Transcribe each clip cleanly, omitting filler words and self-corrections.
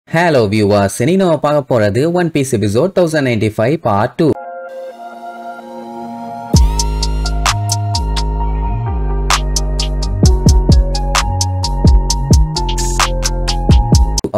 Hello viewers, இன்னைக்கு நம்ம பார்க்க போறது One Piece episode 1095 part 2.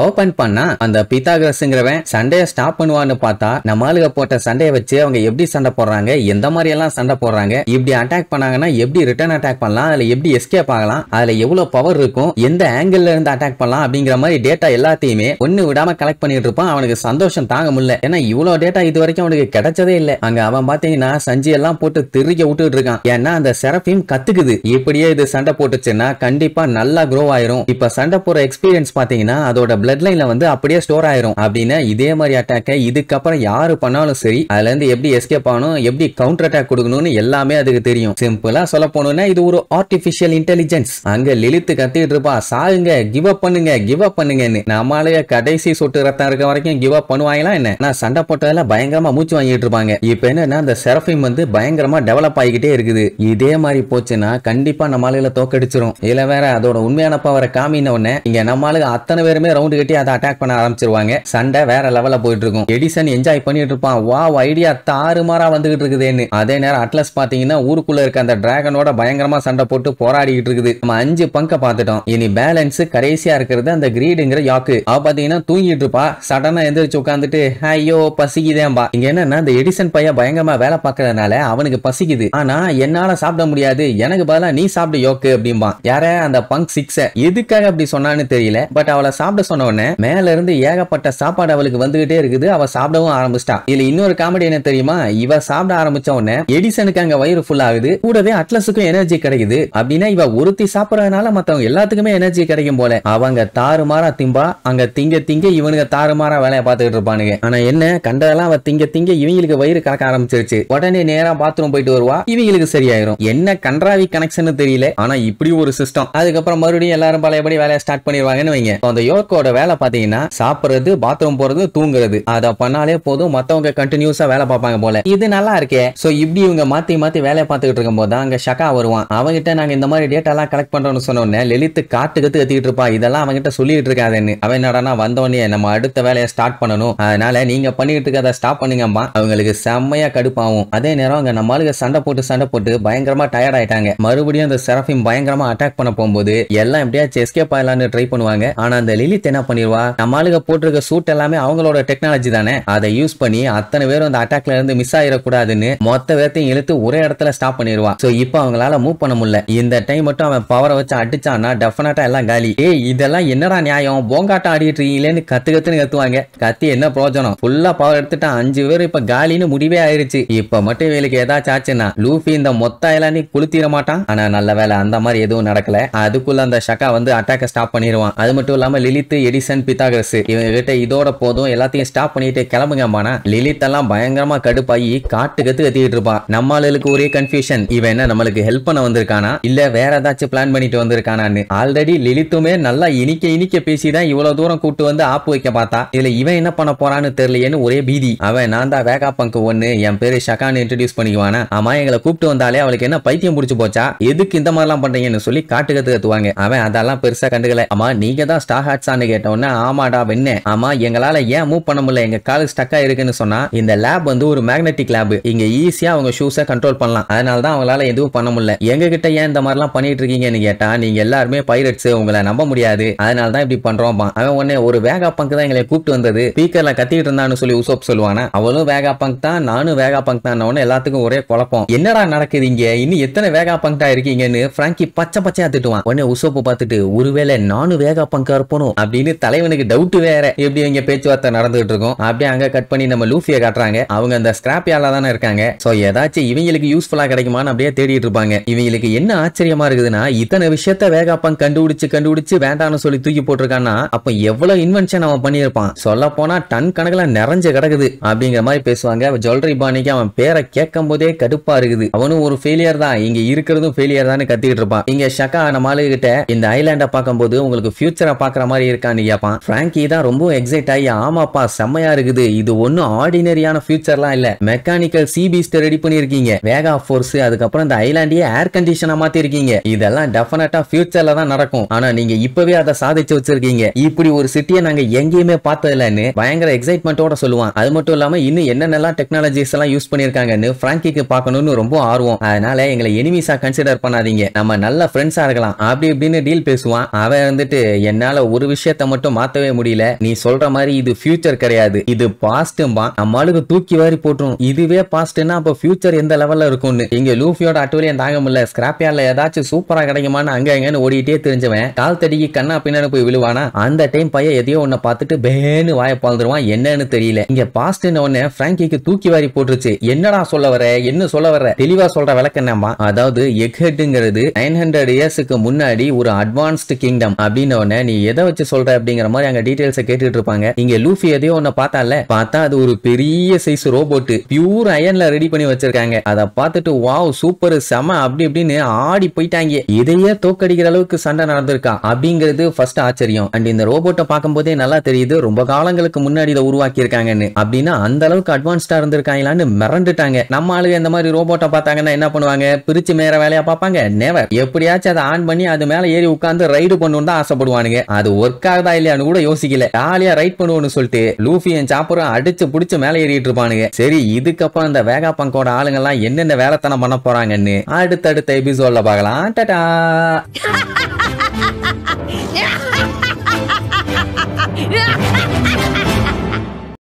Open பண்ணா அந்த பீத்தாகரஸ்ங்கிறவன் சண்டைய ஸ்டாப் பண்ணுவான்னு பார்த்தா நம்ம ஆளுக போட்ட சண்டைய வச்சு அவங்க எப்படி சண்டை போடுறாங்க, எந்த மாதிரி எல்லாம் சண்டை போடுறாங்க, இப்படி அட்டாக் பண்ணாங்கன்னா எப்படி ரிட்டர்ன் அட்டாக் பண்ணலாம், அதுல எப்படி எஸ்கேப் ஆகலாம், அதுல எவ்வளவு பவர் இருக்கும், எந்த ஆங்கிள் இருந்து அட்டாக் பண்ணலாம் அப்படிங்கிற மாதிரி டேட்டா எல்லாத்தையுமே ஒண்ணு விடாம கலெக்ட் பண்ணிட்டு இருப்பான். அவனுக்கு சந்தோஷம் தாங்க முடியல. ஏன்னா இவ்வளவு டேட்டா இது வரைக்கும் அவனுக்கு கிடைச்சதே இல்ல. அங்க அவன் பாத்தீங்கன்னா சஞ்சி எல்லாம் போட்டு திருக்க விட்டுட்டு இருக்கான். ஏன்னா அந்த செரஃபீம் கத்துக்குது, இப்படியே இது சண்டை போட்டுச்சுன்னா கண்டிப்பா நல்லா க்ரோ ஆயிரும். இப்ப சண்டை போற எக்ஸ்பீரியன்ஸ் பாத்தீங்கன்னா அதோட பிளட் லைன்ல வந்து அப்படியே ஸ்டோர் ஆயிரும். அப்படின்னா இதே மாதிரி அட்டாக்க இதுக்கப்புறம் யாரு பண்ணாலும் சரி அதுல இருந்து எப்படி எஸ்கேப் ஆகணும், எப்படி கவுண்டர் அட்டாக் கொடுக்கணும்னு எல்லாமே அதுக்கு தெரியும். சிம்பிளா சொல்ல போனோம்னா இது ஒரு ஆர்டிபிஷியல் இன்டெலிஜென்ஸ். அங்க லிலித் கத்திட்டு இருப்பா, சாகுங்க, கிவ் அப் பண்ணுங்க, கிவ் அப் பண்ணுங்கன்னு. நம்மளால கடைசி சொட்டு ரத்தம் இருக்க வரைக்கும் கிவ் அப் பண்ணுவாங்களா என்ன? நான் சண்டை போட்டதுல பயங்கரமா மூச்சு வாங்கிட்டு இருப்பாங்க. இப்ப என்னன்னா அந்த செரஃபீம் வந்து பயங்கரமா டெவலப் ஆகிக்கிட்டே இருக்குது. இதே மாதிரி போச்சுன்னா கண்டிப்பா நம்மளால தோக்கடிச்சிரும். இதுல வேற அதோட உண்மையான பவரை காமின உடனே இங்க நம்மளுக்கு அத்தனை பேருமே ரவுண்ட் கட்டி அதை அட்டாக் பண்ண ஆரம்பிச்சிருவாங்க. சண்டை வேற லெவல்ல போயிட்டு இருக்கும். எடிசன் என்ஜாய் பண்ணிட்டு இருப்பான், வாவ் ஐடியா தாறுமாறா வந்துகிட்டு இருக்குதுன்னு. அதே நேரம் அட்லஸ் பாத்தீங்கன்னா ஊருக்குள்ள இருக்க அந்த டிராகனோட பயங்கரமா சண்டை போட்டு போராடிட்டு இருக்குது. நம்ம 5 பங்க பார்த்துட்டோம். இனி பேலன்ஸ் கடைசியா இருக்கிறது அந்த கிரீடுங்கிற யாக்கு. அவ பாத்தீங்கன்னா தூங்கிட்டு இருப்பா. சடனா எந்திரிச்சு உட்காந்துட்டு ஐயோ பசிக்குதேன்பா. இங்க என்னன்னா அந்த எடிசன் பையன் பயங்கரமா வேலை பார்க்கறதுனால அவனுக்கு பசிக்குது. ஆனா என்னால சாப்பிட முடியாது, எனக்கு பதிலா நீ சாப்பிடு யோக்கு அப்படிம்பா. யார அந்த பங்க் 6 எதுக்காக அப்படி சொன்னான்னு தெரியல. பட் அவளை சாப்பிட சொன்ன உடனே மேல இருந்து ஏகப்பட்ட சாப்பாடு அவளுக்கு வந்துகிட்டே இருக்குது. அவ சாப்பிடவும் ஆரம்பிச்சிட்டா. இதுல இன்னொரு காமெடி என்ன தெரியுமா, இவ சாப்பிட ஆரம்பிச்ச உடனே எடிசனுக்கு அங்க வயிறு ஃபுல் ஆகுது, கூடவே அட்லஸுக்கும் எனர்ஜி கிடைக்குது. அப்படின்னா இவ ஒருத்தி சாப்பிடறதுனால மத்தவங்க எல்லாத்துக்குமே எனர்ஜி கிடைக்கும் போல. அவங்க தாறுமாறா திம்பா. அங்க திங்க திங்க இவனுங்க தாறுமாறா வேலையை பார்த்துட்டு இருப்பானுங்க. ஆனா என்ன கண்டதெல்லாம் அவ திங்க திங்க இவங்களுக்கு வயிறு கலக்க ஆரம்பிச்சிருச்சு. உடனே நேரா பாத்ரூம் போயிட்டு வருவா, இவங்களுக்கு சரியாயிரும். என்ன கன்றாவி கனெக்ஷன் தெரியல. ஆனா இப்படி ஒரு சிஸ்டம். அதுக்கப்புறம் மறுபடியும் எல்லாரும் பழையபடி வேலையை ஸ்டார்ட் பண்ணிடுவாங்கன்னு வைங்க. அந்த யோர்க்கோட வேலை பாத்தீங்கன்னா சாப்பிடுறது, பாத்ரூம் போறது, தூங்குறது. அத பண்ணாலே போதும், மத்தவங்க கண்டினியூஸா வேலை பார்ப்பாங்க போல. இது நல்லா இருக்கே. சோ இப்படி இவங்க மாத்தி மாத்தி வேலையை பார்த்துக்கிட்டு இருக்கும் போது அங்க ஷக்கா வருவான். அவங்கிட்ட நாங்க இந்த மாதிரி டேட்டா எல்லாம் கலெக்ட் பண்றோம்னு சொன்ன உடனே லலித் காட்டு கத்து கத்திட்டு இருப்பா, இதெல்லாம் அவங்கிட்ட சொல்லிட்டு இருக்காதுன்னு. அவன் என்னடா வந்தோடனே நம்ம அடுத்த வேலையை ஸ்டார்ட் பண்ணணும், அதனால நீங்க பண்ணிட்டு இருக்க அதை ஸ்டாப் பண்ணுங்கம்மா. அவங்களுக்கு செம்மையா கடுப்பாகும். அதே நேரம் அங்க நம்ம ஆளுங்க சண்டை போட்டு பயங்கரமா டயர்ட் ஆயிட்டாங்க. மறுபடியும் அந்த செரஃபீம் பயங்கரமா அட்டாக் பண்ண போகும்போது எல்லாம் எப்படியாச்சும் எஸ்கேப் ஆகலான்னு ட்ரை பண்ணுவாங்க. ஆனா அந்த லிலித் என்ன பண்ணிடுவா, நம்ம ஆளுங்க போட்டிருக்க சூட் எல்லாமே அவங்களோட டெக்னாலஜி தானே, அதை யூஸ் பண்ணி அத்தனை பேரும் அந்த அட்டாக்ல இருந்து மிஸ் ஆயிடக்கூடாதுன்னு மொத்த பேர்த்தையும் இழுத்து ஒரே இடத்துல ஸ்டாப் பண்ணிடுவா. சோ இப்போ அவங்களால மூவ் பண்ண முடியல. இந்த டைம் மட்டும் அவன் பவரை வச்சு அடிச்சான்னா டெஃபினட்டா எல்லாம் காலி. ஏய் இதெல்லாம் என்னடா நியாயம், போங்காட்டம் ஆடிட்டு இருக்கீங்களேன்னு கத்துன்னு கத்துவாங்க. கத்தி என்ன பிரயோஜனம், ஃபுல்லா பவர் எடுத்துட்டா 5 பேர் இப்ப காலின்னு முடிவே ஆயிருச்சு. இப்ப மட்டும் இவளுக்கு ஏதாச்சும் ஆச்சுன்னா லூஃபி இந்த மொத்த எல்லாம் குளுத்திர மாட்டான். ஆனா நல்ல வேலை அந்த மாதிரி எதுவும் நடக்கல. அதுக்குள்ள அந்த ஷக்கா வந்து அட்டாக்க ஸ்டாப் பண்ணிடுவான். அது மட்டும் இல்லாம லிலித், எடிசன், பித்தாகரஸ் இவங்க கிட்ட இதோட போதும் எல்லாத்தையும் ஸ்டாப் பண்ணிட்டு கிளம்புங்கம்மானா லிலித் எல்லாம் பயங்கரமா கடுப்பாயி காட்டு கத்திட்டு இருப்பான். நம்மளுக்கு ஒரே கன்ஃபியூஷன், இவன் என்ன நம்மளுக்கு ஹெல்ப் பண்ண வந்திருக்கானா இல்ல வேற ஏதாச்சும் பிளான் பண்ணிட்டு வந்திருக்கானான்னு. ஆல்ரெடி லிலித்துமே நல்லா இனிக்க பேசிதான் இவ்வளவு தூரம் கூட்டு வந்து ஆப்பு வைக்க பார்த்தா, இதுல இவன் என்ன பண்ண போறான்னு தெரியலையேன்னு ஒரே பீதி. அவன் நான் தான் வேகா பங்கு 1, என் பேரு ஷக்கான்னு இன்ட்ரோடியூஸ் பண்ணிக்குவானா. ஆமா எங்களை கூப்பிட்டு வந்தாலே அவளுக்கு என்ன பைத்தியம் பிடிச்சு போச்சா, எதுக்கு இந்த மாதிரிலாம் பண்றீங்கன்னு சொல்லி காட்டு கத்துவாங்க. அவன் அதெல்லாம் பெருசா கண்டுக்கல. ஆமா நீங்க தான் ஸ்டார் ஹாட்ஸான்னு கேட்டோன்னா ஆமாடா வெண்ணே, ஆமா எங்களால ஏன் மூவ் பண்ண முடியல, எங்க கால் ஸ்டக்கா இருக்குன்னு சொன்னா, இந்த லேப் வந்து ஒரு மேக்னெட்டிக் லேப், இங்க ஈஸியா அவங்க ஷூஸை கண்ட்ரோல் பண்ணலாம், அதனால தான் அவங்களால எதுவும் பண்ண முடியல. எங்க கிட்ட ஏன் இந்த மாதிரிலாம் பண்ணிட்டு இருக்கீங்கன்னு கேட்டா, நீங்க எல்லாருமே பைரட்ஸ், உங்களை நம்ப முடியாது, அதனால தான் இப்படி பண்றோம். அவன் உடனே ஒரு வேகா பங்க் தான் எங்களை கூப்பிட்டு வந்தது, ஸ்பீக்கர்ல கத்திட்டு இருந்தான்னு சொல்லி உசோப் சொல்லுவானா. அவளும் வேகா பங்க் தான், நானும் வேகா பங்க் தான். எல்லாத்துக்கும் ஒரே குழப்பம், என்னடா நடக்குது இங்க, இன்னும் எத்தனை வேகா பங்கா இருக்கீங்கன்னு பிராங்கி பச்சையா திட்டுவான். உடனே உசோப்பு பார்த்துட்டு ஒருவேளை நானும் வேகா பங்கா இருப்பணும் அப்படின்னு தலைவனுக்கு டவுட் வேற. எப்படி இங்க பேச்சுவார்த்தை நடந்துட்டு இருக்கும். அப்படியே அங்க கட் பண்ணி நம்ம லூஃபியை காட்டுறாங்க. அவங்க அந்த ஸ்கிராப் யால தானே இருக்காங்க. சோ ஏதாச்சும் இவங்களுக்கு யூஸ்ஃபுல்லா கிடைக்குமான்னு அப்படியே தேடிட்டு இருப்பாங்க. இவங்களுக்கு என்ன ஆச்சரியமா இருக்குதுன்னா, இத்தனை விஷயத்த வேகாப்பங் கண்டுபிடிச்சு வேண்டாம்னு சொல்லி தூக்கி போட்டிருக்கான்னா அப்ப எவ்வளவு இன்வென்ஷன் அவன் பண்ணியிருப்பான். சொல்ல போனா டன் கணக்குல நிறைஞ்ச கிடக்குது அப்படிங்கிற மாதிரி பேசுவாங்க. ஜுவல்லரி பாணிக்கு அவன் பேரை கேட்கும் போதே கடுப்பா இருக்குது. அவனும் ஒரு ஃபெயிலியர் தான், இங்க இருக்கிறதும் ஃபெயிலியர் தான் கத்திட்டு இருப்பான். இங்க ஷக்கா நம்ம ஆளுகிட்ட இந்த ஐலாண்ட பார்க்கும்போது உங்களுக்கு ஃபியூச்சரை பாக்குற மாதிரி இருக்கான்னு இருக்கான்னு கேட்பான். பிராங்கி தான் ரொம்ப எக்ஸைட் ஆகி ஆமாப்பா செம்மையா இருக்குது, இது ஒன்னும் ஆர்டினரியான ஃபியூச்சர்லாம் இல்ல, மெக்கானிக்கல் சி பீஸ்ட் ரெடி பண்ணிருக்கீங்க, வேகா ஃபோர்ஸ், அதுக்கப்புறம் இந்த ஐலாண்டியே ஏர் கண்டிஷனா மாத்தி இருக்கீங்க, இதெல்லாம் டெஃபினட்டா ஃபியூச்சர்ல தான் நடக்கும், ஆனா நீங்க இப்பவே அதை சாதிச்சு வச்சிருக்கீங்க, இப்படி ஒரு சிட்டியை நாங்க எங்கேயுமே பார்த்ததில்லன்னு பயங்கர எக்ஸைட்மெண்டோட சொல்லுவான். அது மட்டும் இல்லாம இன்னும் என்னென்னலாம் டெக்னாலஜிஸ் எல்லாம் யூஸ் பண்ணிருக்காங்கன்னு பிராங்கிக்கு பார்க்கணும்னு ரொம்ப ஆர்வம், அதனால எங்களை எனிமீஸா கன்சிடர் பண்ணாதீங்க, நம்ம நல்ல ஃப்ரெண்ட்ஸா இருக்கலாம் அப்படி இப்படின்னு டீல் பேசுவான். அவன் வந்துட்டு என்னால ஒரு விஷயத்த மட்டும் மாத்தவே முடியல, நீ சொல்ற மாதிரி இது ஃபியூச்சர் கிடையாது, இது பாஸ்ட்ம்பா, நம்மளுக்கு தூக்கி வாரி போட்டுரும், இதுவே பாஸ்ட்னா அப்ப ஃபியூச்சர் எந்த லெவல்ல இருக்கும்னு. இங்க லூஃபியோட அட்டூழியம் தாங்க முடியல, ஸ்கிராப் யார்ட்ல ஏதாச்சும் சூப்பரா கிடைக்குமான்னு அங்க எங்கன்னு ஓடிட்டே தெரிஞ்சவன் கால் தடிக்கு கண்ணா பின்னாடி போய் விழுவானா. அந்த டைம் பையன் எதையோ ஒன்ன பார்த்துட்டு பேன்னு வாய பாழ்ந்துருவான், என்னன்னு தெரியல. இங்க பாஸ்ட்னு ஒண்ணு பிராங்கிக்கு தூக்கி வாரி போட்டுருச்சு. என்னடா சொல்ல வர, என்ன சொல்ல வர, தெளிவா சொல்ற விளக்கம் என்னமா, அதாவது எக் ஹெட்ங்கிறது 900 இயர்ஸ்க்கு முன்னாடி ஒரு அட்வான்ஸ்ட் கிங்டம் அப்படின்னு ஒண்ணு, நீ எதை வச்சு சொல்ற அப்படிங்கிற மாதிரி அங்க டீடைல்ஸ் கேட்டுட்டு இருப்பாங்க. இங்க லூஃபி எதையோ ஒன்ன பார்த்தால, பார்த்தா அது ஒரு பெரிய சைஸ் ரோபோட் பியூர் அயன்ல ரெடி பண்ணி வச்சிருக்காங்க. அதை பார்த்துட்டு வாவ் சூப்பர் செம அப்படி இப்படின்னு ஆடி போயிட்டாங்க. இதையே தோக்கடிக்கிற அளவுக்கு சண்டை நடந்திருக்கா அப்படிங்கிறது ஃபர்ஸ்ட் ஆச்சரியம். அண்ட் இந்த ரோபோட்டை பார்க்கும்போதே நல்லா தெரியுது ரொம்ப காலங்களுக்கு முன்னாடி இதை உருவாக்கி இருக்காங்கன்னு. அப்படின்னா அந்த அளவுக்கு அட்வான்ஸ்டா இருந்திருக்காங்களான்னு மிரண்டுட்டாங்க. நம்ம ஆளுங்க இந்த மாதிரி ரோபோட்டை பார்த்தாங்கன்னா என்ன பண்ணுவாங்க, பிரிச்சு மேற வேலையா பார்ப்பாங்க, நெவர். எப்படியாச்சும் அதை ஆன் பண்ணி அது மேல ஏறி உட்கார்ந்து ரைடு பண்ணணும் தான் ஆசைப்படுவானுங்க. அது ஒர்க் ஆகுதா இல்லையான்னு கூட யோசிக்கல, ஜாலியா ரைட் பண்ணுவோம்னு சொல்லிட்டு லூஃபியும் சாப்பரும் அடிச்சு புடிச்சு மேல ஏறிட்டு இருப்பானுங்க. சரி இதுக்கப்புறம் அந்த வேகா பங்கோட ஆளுங்க எல்லாம் என்னென்ன வேலைத்தனம் பண்ண போறாங்கன்னு அடுத்தடுத்த எபிசோட்ல பார்க்கலாம். டாடா.